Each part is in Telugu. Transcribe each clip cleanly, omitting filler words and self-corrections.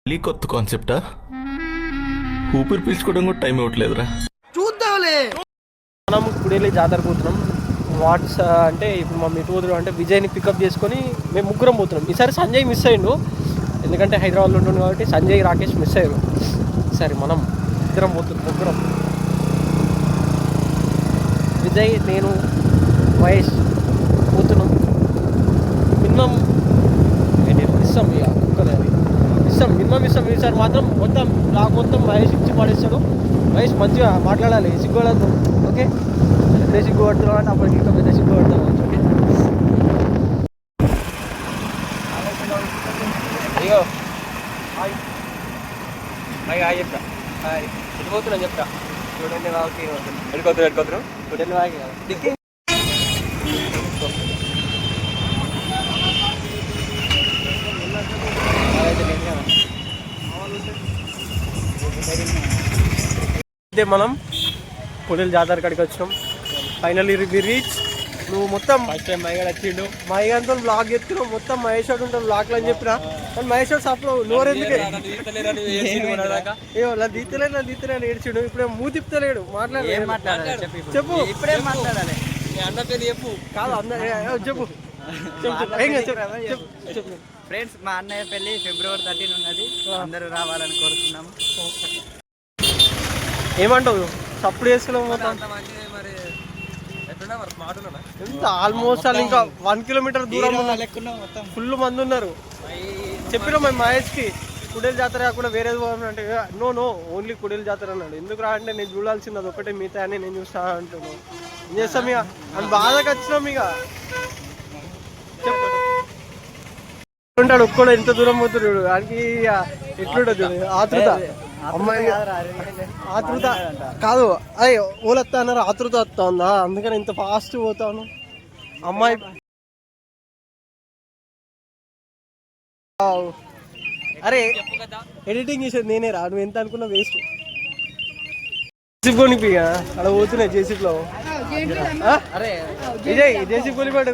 మళ్ళీ కొత్త కాన్సెప్టా? ఊపిరి పీల్చుకోవడం కూడా టైం ఇవ్వట్లేదురా. చూద్దాంలే. మనం గుడెల్లి జాతర పోతున్నాం. అంటే ఇప్పుడు మా మిత్రుడు అంటే విజయ్ని పికప్ చేసుకొని మేము ముగ్గురం పోతున్నాం. ఈసారి సంజయ్ మిస్ అయ్యిండు, ఎందుకంటే హైదరాబాద్లో ఉంటుండు కాబట్టి. సంజయ్, రాకేష్ మిస్ అయ్యారు. ఈసారి మనం ఇద్దరం పోతున్నాం, ముగ్గురం. విజయ్, నేను, మహేష్ పోతున్నాం. మినిమం ఇస్తాం, ఇక ఒక్కదే ఇస్తాం, మినిమం ఇస్తాం. ఈసారి మాత్రం మొత్తం నాకు మొత్తం మహేష్ ఇచ్చి పడేస్తాడు. మహేష్ మంచిగా మాట్లాడాలి, సిగ్గుపడద్దు. ఓకే, పెద్ద సిగ్గు పడుతున్నావు అంటే అప్పటికి ఇంకా పెద్ద సిగ్గు పడతాం. ఓకే, అయ్యో హాయ్ హాయ్ హాయ్ చెప్తా. హాయ్ వెళ్ళిపోతున్నాను చెప్తా. చూడండి వాకి వెళ్ళిపోతున్నారు చూడండి వాకి దిక్కి. ఇదే మనం పొడేలు జాతర కాడికి వచ్చినాం. Finally we reach. నువ్వు మొత్తం ఫస్ట్ టైం మైగాడు వచ్చిండు, మైగాడితో బ్లాగ్ ఎత్తున్నావు. మొత్తం మహేష్ ఉంటావు బ్లాగ్లో అని చెప్పినా, కానీ మహేష్ సప్లో నోరెందుకే నా దీతలేని ఏడ్చిండు. ఇప్పుడే మూతిప్తలేడు, మాట్లాడలేదు. చెప్పు, ఇప్పుడే మాట్లాడాలి. అన్న పేరు చెప్పు. కాదు అన్న చెప్పు. చెప్పు ఫ్రెండ్స్, మా అన్నయ్య పెళ్ళి February 13 ఉన్నది. అందరూ రావాలని కోరుతున్నాము. ఏమంటావు? సప్పుడు చేసుకున్నాము మొత్తం. ఎంత ఆల్మోస్ట్ వాళ్ళు ఇంకా 1 కిలోమీటర్ దూరం ఫుల్ మంది ఉన్నారు. చెప్పినా మేము మహేష్కి కుడేలు జాతర కాకుండా వేరేది అంటే నో ఓన్లీ కుడేలు జాతర అన్నాడు. ఎందుకు రా అంటే నేను చూడాల్సింది అది ఒకటే, మిగతా అని నేను చూస్తా అంటున్నాను. ఏం చేస్తాం ఇక అని బాధకు వచ్చినాం. ఇక ఉంటాడు ఒక్కడు, ఎంత దూరం పోతున్నాడు దానికి. ఎట్లుంటుంది చూడు ఆతృత. అమ్మాయి ఆతృత కాదు, అదే ఓలత్తా అన్నారు, ఆతృత వస్తా ఉందా, అందుకని ఇంత ఫాస్ట్ పోతాను. అమ్మాయి అరే ఎడిటింగ్ చేసేది నేనే రా, నువ్వు ఎంత అనుకున్నా వేస్ట్. జేసీబీ కొనిపిగా అలా పోతున్నాయి జేసీబీలో. విజయ్ జేసీబీ కొనిపోయాడు.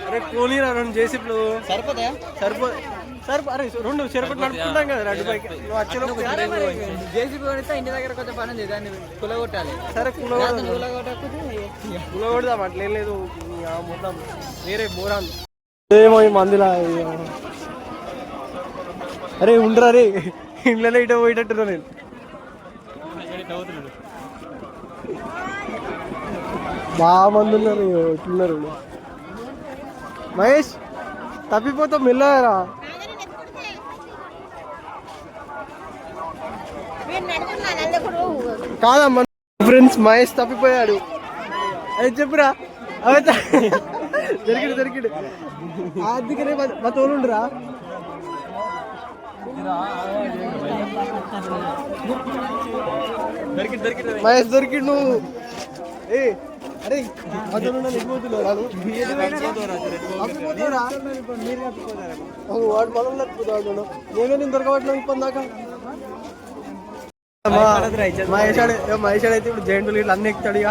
అరే కోనీరా రెండు జేసీబీలు సరిపోతాయా? అరే రెండు చెరపటి నడుపుకుంటాం కదా అటు పైకి. నువ్వు జేసీబీ కొనిస్తే ఇంటి దగ్గర కొంచెం పని ఉంది, దాన్ని కులగొట్టాలి. సరే కులగొడదాం, అట్లేం లేదు. మొత్తం వేరే బోరాన్ ఏమో ఈ మందిలా. అరే ఉండరా రే, ఇంట్లోనే ఇట పోయేటట్టున్నా నేను. బాగా మంది ఉన్నారు, ఇట్లున్నారు. మహేష్ తప్పిపోతాం, మెల్లరా. కాదమ్మా ఫ్రెండ్స్, మహేష్ తప్పిపోయాడు. అది చెప్పురా. అవి దొరికిడు అందుకనే మా తోలుండురా. మహేష్ దొరికిడు నువ్వు. ఏ అరే వాడు పొలం లేకపోతాడు. నేను దొరకబట్టినా ఇప్పటి దాకా. మహేష్ అయితే ఇప్పుడు జైంటులు ఇట్లా అన్ని ఎక్కుతాడు. ఇక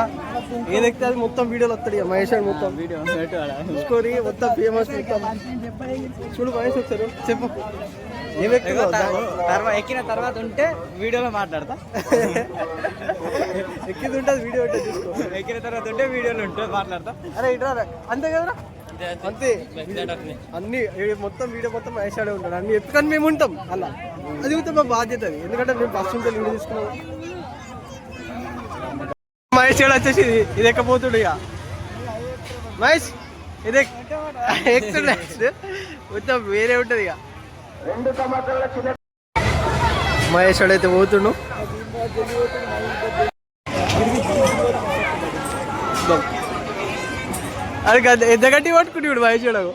ఏది ఎక్కితే అది మొత్తం వీడియోలు వస్తాడు. ఇక మహేష్ మొత్తం వీడియో చూసుకొని మొత్తం ఫేమస్ మొత్తం. చూడు మహేష్ వచ్చారు, చెప్పు ఎక్కిన తర్వాత ఉంటే వీడియోలో మాట్లాడతా. ఎక్కింది ఉంటుంది వీడియో ఉంటే చూసుకో. ఎక్కిన తర్వాత ఉంటే వీడియోలో ఉంటే మాట్లాడతా. అరే ఇట్రా, అంతే కదరా, అంతే. అన్ని మొత్తం వీడియో మొత్తం మహేష్ ఆడే ఉంటాడు. అన్ని ఎత్తుకొని మేము ఉంటాం అలా. అది కూడా మా బాధ్యత అది, ఎందుకంటే మేము ఫస్ట్ ఉంటే వీడియో తీసుకున్నాం. మహేష్ ఆడ వచ్చేసి ఇది ఎక్కపోతుడు. ఇక మహేష్ ఇది ఎక్కుతుండే మొత్తం వేరే ఉంటుంది. ఇక మహేష్ ఆడైతే పోతుండు. అది ఎంత గట్టి పట్టుకుంటు ఇప్పుడు మహేష్ ఆడకు.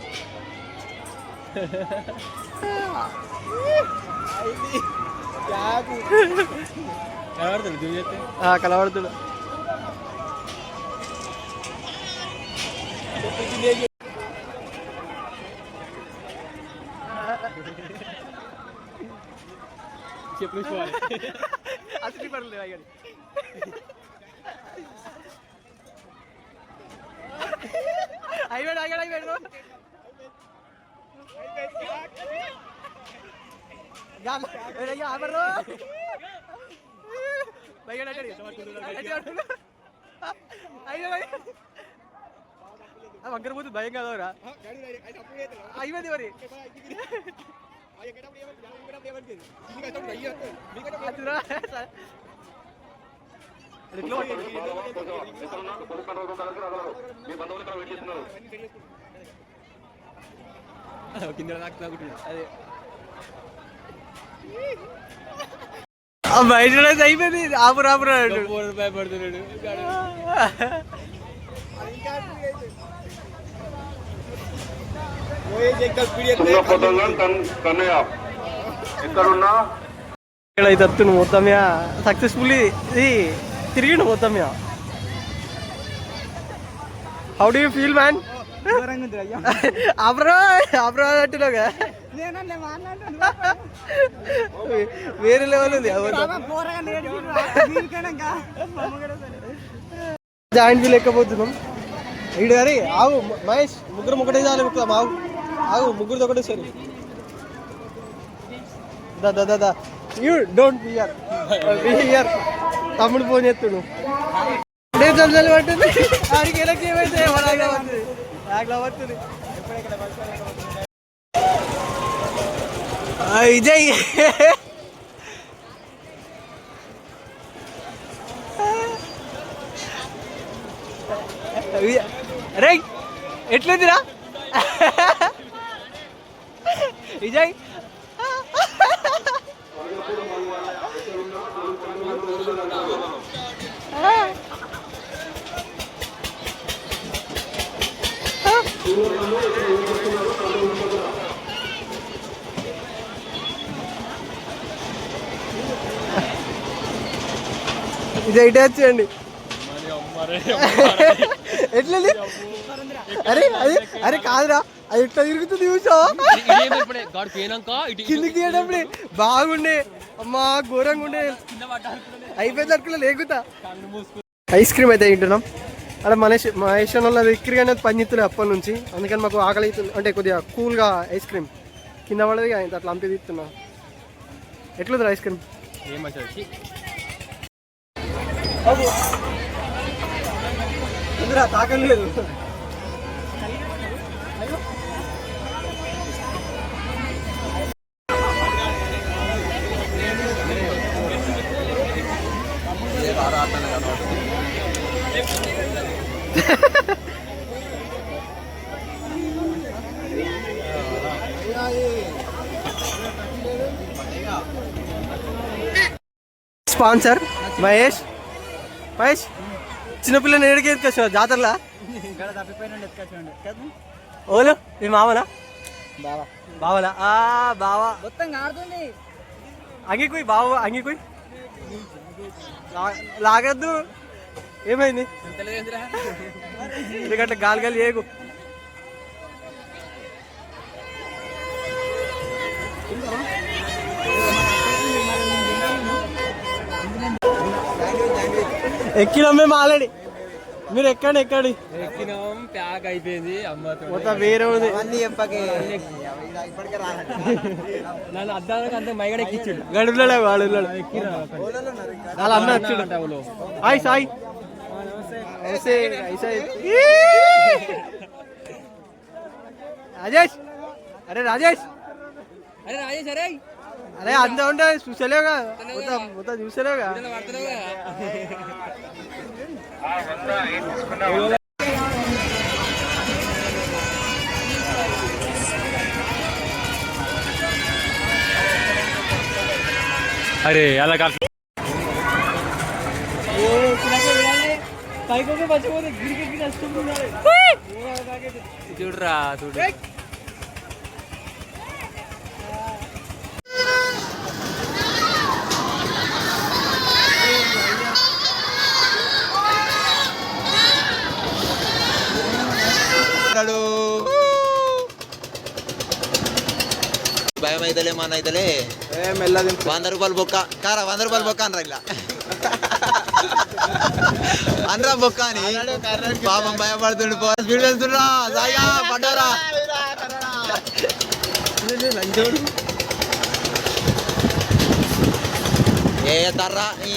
కలబడుతుడు. చెప్పులు అసలు పడలేదు అయ్యాడు. వంకర పోతుంది భయం కాదవరా అయిపోయింది మరి అదే బయట అయిపోయింది ఆపురు భయపడుతున్నాడు ఇక్కడైతే వస్తున్నాడు మొత్తం సక్సెస్ఫుల్లీ ఇది తిరిగిండు మొత్తం how do you feel man అబ్రో అంటున్నావుగా వేరే లెవెల్ ఉంది జాయింట్ వీల్ ఎక్కబోతున్నాం ఇడు గారి ఆగు మహేష్ ముగ్గురు ఒకటే చాలు ఎక్కుతాం ఆగు ముగ్గురు ఒకటే సరే దా యూ డోంట్ బి హియర్ తమ్ముడు ఫోన్ చేస్తుడు నేను జల్జల్ పట్టింది ఆడికి ఎలక్ట్ ఏమైతే వస్తుంది విజయ్ అరే ఎట్లుందిరా విజయ్ ఇది ఇటే వచ్చేయండి ఎట్లండి అరే కాదురా అది ఎట్లా తిరుగుతుంది చూసావా కిందికి తీయటప్పుడే బాగుండే అమ్మా ఘోరంగా ఉండే అయిపోయింది అనుకున్నా లేకుతా ఐస్ క్రీమ్ అయితే తింటున్నాం అక్కడ మహేష్ వాళ్ళ ఎక్కిరిగానే పనిచేస్తున్నాయి అప్పటి నుంచి అందుకని మాకు ఆకలి అవుతుంది అంటే కొద్దిగా కూల్గా ఐస్ క్రీమ్ కింద పడేది అట్లా అంపి తీస్తున్నా ఎట్లుంది ఐస్ క్రీమ్ తాకం లేదు స్పాన్సర్ మహేష్ చిన్నపిల్లని ఏడికి ఎత్తుకొచ్చిన జాతరలా ఓలో మీ మామనా బావలా బావా అంగికుయ్ బావ అంగికుయ్ లాగద్దు ఏమైంది ఎందుకంటే గాలి ఏగు ఎక్కినాం మేము ఆల్రెడీ మీరు ఎక్కండి ఎక్కినాం ప్యాక్ అయిపోయింది మొత్తం వేరే ఉంది నన్ను అద్దాలకు అంత మైగడ ఎక్కించాడు గడుపులో వాడు వాళ్ళ అన్న వచ్చాడు హాయ్ సాయి రాజేష్ అరే రాజేష్ అరే అంత ఉంటే చూసలేవుగా మొత్తం చూసలేవుగా అరే అలా కాదు పైకి మర్చిపోతే గిరికి నచ్చుకుంటున్నారు చూడరా చూడు భయం అయితలే మన అయితలే 100 రూపాయలు బొక్క కారా 100 రూపాయలు బొక్క అనరా ఇలా అనరా బొక్క అని పాపం భయపడుతుండు స్పీడ్ వెళ్తుండ్రా సాయిగా పడ్డారా ఏ తర్రా ఈ